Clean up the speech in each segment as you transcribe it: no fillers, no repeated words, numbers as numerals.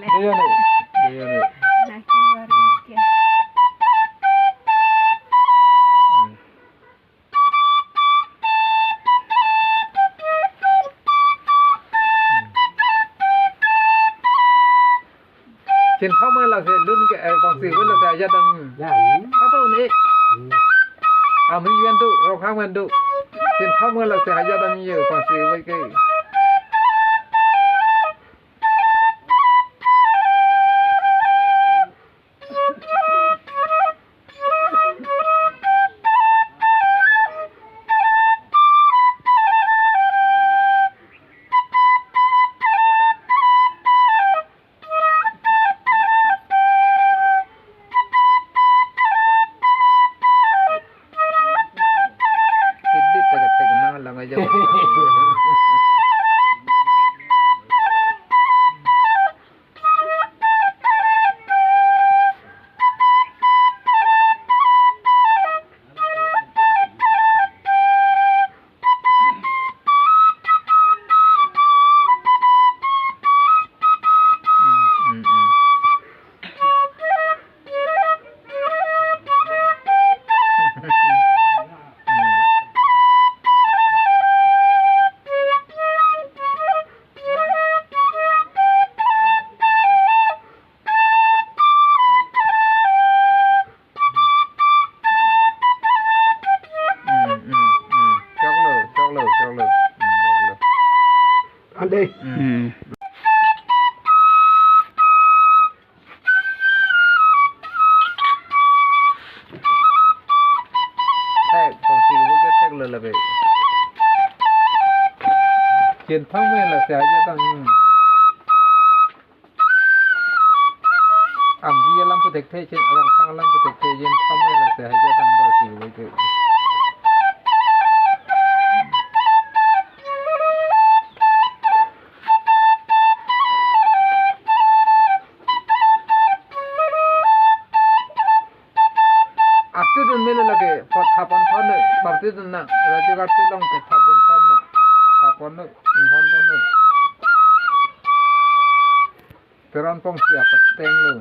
Trên không là sẽ luôn cái phòng xử vẫn là sẽ gia đình apa ini mình viên tụ rồi không viên tụ trên không là sẽ gia đình nhiều phòng xử với cái đi thế còn gì với cái thằng là về truyền thống là sẽ cho thằng gì làm phụ thực thế trên orang thằng làm phụ thực thế truyền thống là sẽ cho thằng bao gì với cái मेले लगे थापन थन बारते दिन ना राज्य काटते लंग के थापन थन थापन हन न तेरन पंग सिया पतेंग लो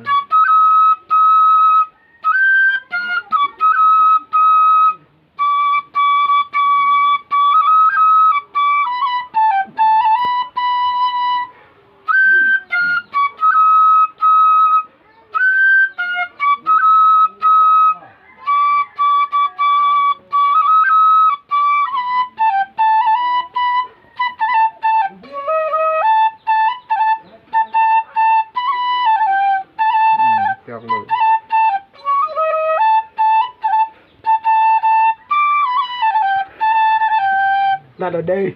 là ở đây